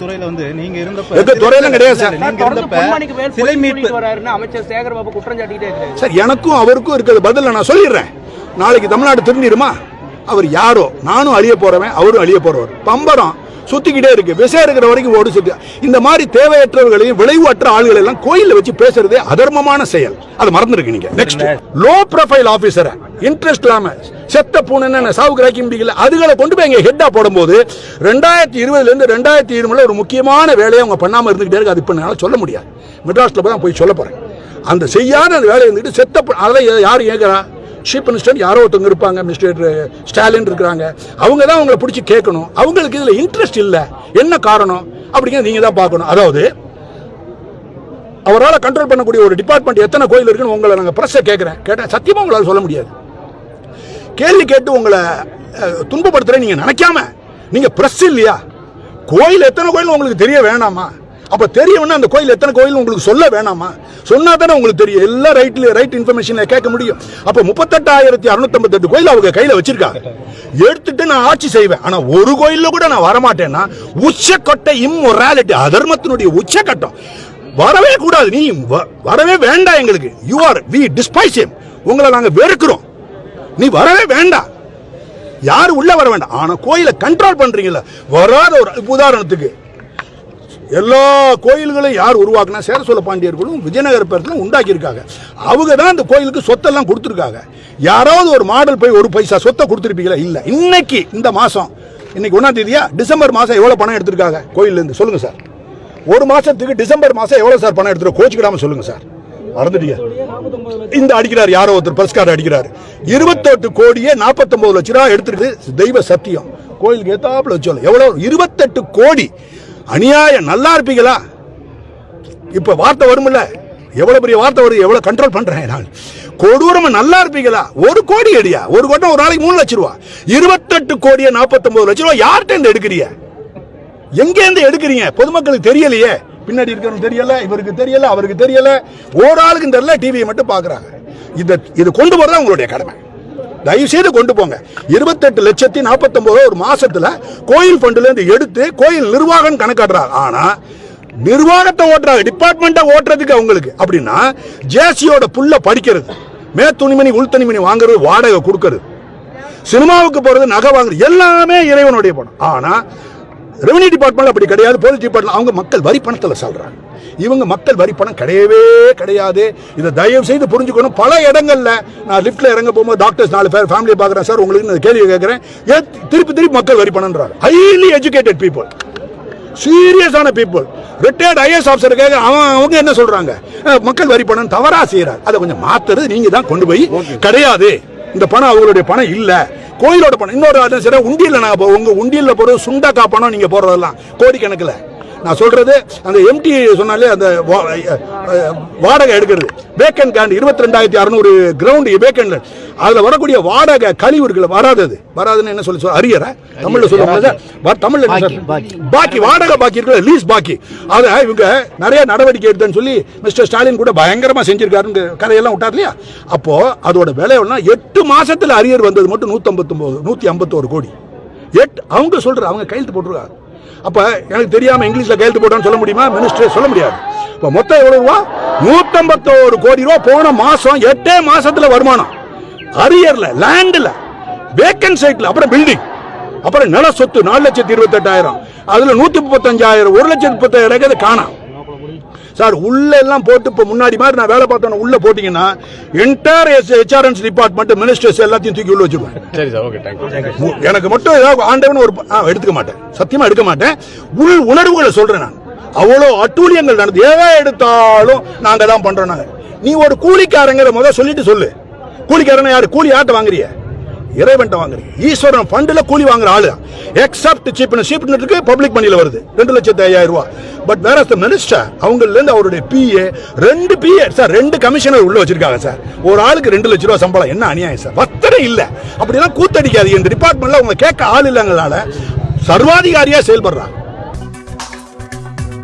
துறையில வந்து நீங்க இருந்தப்ப எங்க துறையில கிடையாது சார். நீங்க இருந்தப்ப சிலை மீட்பு அமைச்சர் சேகர்பாபு குற்றம் சாட்டிட்டே இருக்காரு சார். எனக்கும் அவருக்கும் இருக்கிறது பதில் நான் சொல்லிடுறேன். நாளைக்கு தமிழ்நாடு திரும்பிடுமா? அவர் யாரோ, நானும் அழிய போறவன், அவரும் அழிய போறவர். பம்பரம் சுத்திக்கிட்டே இருக்கு, விஷயம் இருக்கிற வரைக்கும் ஓடு சுத்தி. இந்த மாதிரி தேவையற்றவர்களையும் விளைவற்ற ஆளுகளை எல்லாம் கோயில வச்சு பேசுறதே அதர்மமான செயல். அதை மறந்துருக்கு நீங்க. நெக்ஸ்ட், லோ ப்ரொஃபைல் ஆபீசரை இன்ட்ரெஸ்ட் இல்லாம செத்த பூனை சாவுக்கு ராக்கி முடியல அதுகளை கொண்டு போய் எங்க ஹெட்டா போடும்போது 2020 இருந்து 2020 ஒரு முக்கியமான வேலையை அவங்க பண்ணாம இருந்துகிட்டே இருக்கு. அது இப்ப என்னால சொல்ல முடியாது. மெட்ராஸ்ல தான் போய் சொல்ல போறேன். அந்த செய்யாத அந்த வேலையை இருந்துட்டு செத்த அதெல்லாம் யாரும் கேட்கறா? சீஃப் மினிஸ்டர் யாரோ ஒருத்தவங்க இருப்பாங்க, மினிஸ்டர் ஸ்டாலின் இருக்கிறாங்க. அவங்க தான் அவங்களை பிடிச்சி கேட்கணும். அவங்களுக்கு இதுல இன்ட்ரெஸ்ட் இல்லை, என்ன காரணம் அப்படிங்கிறது நீங்க தான் பார்க்கணும். அதாவது அவரால் கண்ட்ரோல் பண்ணக்கூடிய ஒரு டிபார்ட்மெண்ட் எத்தனை கோயில் இருக்குன்னு உங்களை நாங்கள் பிரஸ்ஸை கேட்டேன். சத்தியமா உங்களால் சொல்ல முடியாது. கேள்வி கேட்டு உங்களை துன்பப்படுத்துற நீங்க நினைக்காம, நீங்க பிரஸ் இல்லையா? கோயில் எத்தனை கோயில் உங்களுக்கு தெரிய வேணாமா? அப்ப தெரியணும்னா அந்த கோயில் எத்தனை கோயில் உங்களுக்கு சொல்ல வேணாமா? சொன்னா தானே உங்களுக்கு தெரியும். எல்லா ரைட் இன்ஃபர்மேஷன்ல கேட்க முடியும். அப்ப 38,658 கோயில் அவங்க கையில வச்சிருக்காங்க. எடுத்துட்டு நான் ஆட்சி செய்வேன். ஆனா ஒரு கோயில்ல கூட நான் வரமாட்டேன்னா உச்சக்கட்ட இம்மொராலிட்டி, அதர்மத்தினுடைய உச்சக்கட்டம். வரவே கூடாது. நீ வரவே வேண்டாம் எங்களுக்கு. You are we despise him. உங்களை நாங்க வெறுக்கிறோம். நீ வரவே வேண்டாம். யாரும் உள்ள வர வேண்டாம். ஆனா கோயிலை கண்ட்ரோல் பண்றீங்கல்ல, வராத ஒரு உதாரணத்துக்கு எல்லா கோயில்களையும் யார் உருவாக்குனா சேர சோழ பாண்டியர்களும் விஜயநகர பேரத்தில் உண்டாக்கி இருக்காங்க. அவங்க தான் அந்த கோயிலுக்கு சொத்தெல்லாம் கொடுத்துருக்காங்க. யாராவது ஒரு மாடல் போய் ஒரு பைசா சொத்தை கொடுத்துருப்பீங்களா? இல்ல. இன்னைக்கு இந்த மாசம், இன்னைக்கு 1ஆம் தேதியா, டிசம்பர் மாசம் எவ்வளவு பணம் எடுத்திருக்காங்க கோயில்ல இருந்து சொல்லுங்க சார். ஒரு மாசத்துக்கு டிசம்பர் மாசம் எவ்வளவு சார் பணம் எடுத்துருக்கோம்? கோச்சிக்கிடாம சொல்லுங்க சார். மறந்துட்டீங்க. இந்த அடிக்கிறார் யாரோ ஒருத்தர் பர்ஸ் கார்டு அடிக்கிறாரு. 28 கோடியே 49 லட்சம் ரூபாய் எடுத்துருக்கு. தெய்வ சத்தியம். கோயிலுக்கு ஏத்தாப்புல வச்சோம். எவ்வளவு? 28 கோடி. அநியாயம். நல்லா இருப்பீங்களா? இப்ப வார்த்தை வரும்ல, எவ்வளவு பெரிய வார்த்தை வருது, எவ்வளவு கண்ட்ரோல் பண்றேன் நான். கொடூரமா நல்லா இருப்பீங்களா? 1 கோடி அடியா? ஒரு கோட்டம் ஒரு நாளைக்கு 3 லட்சம் ரூபாய். 28 கோடியே 49 லட்சம் ரூபாய் யார்கிட்ட இருந்து எடுக்கிறீங்க? எங்க இருந்து எடுக்கிறீங்க? பொதுமக்களுக்கு தெரியலையே. பின்னாடி இருக்கிறவங்க தெரியல, இவருக்கு தெரியல, அவருக்கு தெரியல, ஒரு ஆளுக்கு தெரியல. டிவியை மட்டும் பாக்குறாங்க. இது கொண்டு போறதா உங்களுடைய கடமை. தயவு செய்து கொண்டு போங்க. 28,49,000 ஒரு மாசத்துல கோயில் ஃபண்ட்ல இருந்து எடுத்து கோயில் நிர்வாகம் கணக்காடுறாங்க. ஆனா நிர்வாகத்தை ஓட்டுறாங்க, டிபார்ட்மெண்ட்டை ஓட்டுறதுக்கு அவங்களுக்கு. அப்படின்னா ஜேசியோட புள்ள படிக்கிறது, மே துணிமணி உள் துணிமணி வாங்குறது, வாடகை கொடுக்கறது, சினிமாவுக்கு போறது, நகை வாங்குறது, எல்லாமே இறைவனுடைய பணம். ஆனா ரெவன்யூ டிபார்ட்மெண்ட் அப்படி கிடையாது. போலீஸ் டிபார்ட்மெண்ட் அவங்க மக்கள் வரி பணத்துல சொல்றாங்க. இவங்க மக்கள் வரி பணம் கிடையவே கிடையாது. இதை தயவு செய்து புரிஞ்சுக்கணும். பல இடங்கள்ல நான் லிப்ட்ல இறங்க போகும்போது டாக்டர்ஸ் 4 பேர் ஃபேமிலியை பார்க்குறேன். சார் உங்களுக்கு கேள்வி கேட்கிறேன், திருப்பி மக்கள் வரி பணம்ன்றாங்க. ஹைலி எஜுகேட்டட் பீப்புள், சீரியஸான பீப்புள், ரிட்டையர்ட் ஐஏஎஸ் ஆஃபீஸர் கேட்க அவங்க என்ன சொல்றாங்க? மக்கள் வரி பணம் தவறா செய்யறாங்க. அதை கொஞ்சம் மாத்துறது நீங்க தான் கொண்டு போய். கிடையாது, இந்த பணம் அவங்களுடைய பணம் இல்ல, கோயிலோட பணம். இன்னொரு சரி, உண்டியல் நாங்க உங்க உண்டியல்ல போறது சுண்டக்கா பணம். நீங்க போறதெல்லாம் கோடிக்கணக்கில். நான் சொல்றது அந்த எம்டி சொன்னாலே அந்த வாடகை எடுக்கிறது, வேக்கன் கேண்ட் 22,600 கிரவுண்ட் வேக்கன். அதுல வரக்கூடிய வாடகை கழிவு இருக்குல்ல, வராதுன்னு என்ன சொல்லி அரியற தமிழ்ல சொல்லுவாங்க. தமிழ்ல பாக்கி வாடகை பாக்கி இருக்குல்ல, லீஸ் பாக்கி. அதை இவங்க நிறைய நடவடிக்கை எடுத்துன்னு சொல்லி மிஸ்டர் ஸ்டாலின் கூட பயங்கரமா செஞ்சிருக்காரு, கதையெல்லாம் விட்டார் இல்லையா? அப்போ அதோட விலை 8 மாசத்துல அரியர் வந்தது மட்டும் 151 கோடி. அவங்க சொல்ற அவங்க கையெழுத்து போட்டுருக்காங்க. அப்ப எனக்கு தெரியாம இங்கிலீஷ்ல கையெழுத்து போட்டான்னு சொல்ல முடியுமா? மினிஸ்டர் சொல்ல முடியாது. இப்ப மொத்தம் எவ்வளவு ரூபா? 151 கோடி ரூபாய் போன மாசம் 8 மாசத்துல வருமானம். அரியர்ல, லேண்ட்ல, வேக்கன்ட் சைட்ல, அப்புறம் பில்டிங், அப்புறம் நில சொத்து 4,28,000, அதுல 135,000, 1,35,000 காணாம். சார் உள்ள எல்லாம் போட்டு இப்ப முன்னாடி மாதிரி நான் வேலை பார்த்தோம் உள்ள போட்டீங்கன்னா என்டையர் ஹெச்ஆர்என்ஸ் டிபார்ட்மெண்ட் மினிஸ்டர்ஸ் எல்லாத்தையும் தூக்கி உள்ள வச்சிருவேன். சரி சார், ஓகே, தேங்க்யூ. எனக்கு மட்டும் ஏதாவது ஆண்டவன் ஒரு எடுத்துக்க மாட்டேன், சத்தியமா எடுக்க மாட்டேன். உள் உணர்வுகளை சொல்றேன் நான். அவ்வளோ அட்டூழியங்கள் நடந்து எதை எடுத்தாலும் நாங்க தான் பண்றோம். நாங்க நீ ஒரு கூலிக்காரங்கிற முதல் சொல்லிட்டு சொல்லு. கூலிக்காரன் யாரு? கூலி ஆட்ட வாங்குறிய? இறைவன்ட்ட வாங்குறீங்க. ஈஸ்வரன் ஃபண்ட்ல கூலி வாங்குற ஆளு. எக்ஸப்ட் சீப்னருக்கு பப்ளிக் மணியில வருது 2,05,000 ரூபாய். பட் வேற மினிஸ்டர் அவங்கல இருந்து அவருடைய பிஏ 2 பிஏ சார் 2 கமிஷனர் உள்ள வச்சிருக்காங்க சார். ஒரு ஆளுக்கு 2 லட்சம் ரூபாய் சம்பளம். என்ன அநியாயம் சார்? வத்தனை இல்ல. அப்படிலாம் கூத்தடிக்காது. இந்த டிபார்ட்மெண்ட்ல அவங்க கேட்க ஆள் இல்லங்களால சர்வாதிகாரியா செயல்படுறாங்க.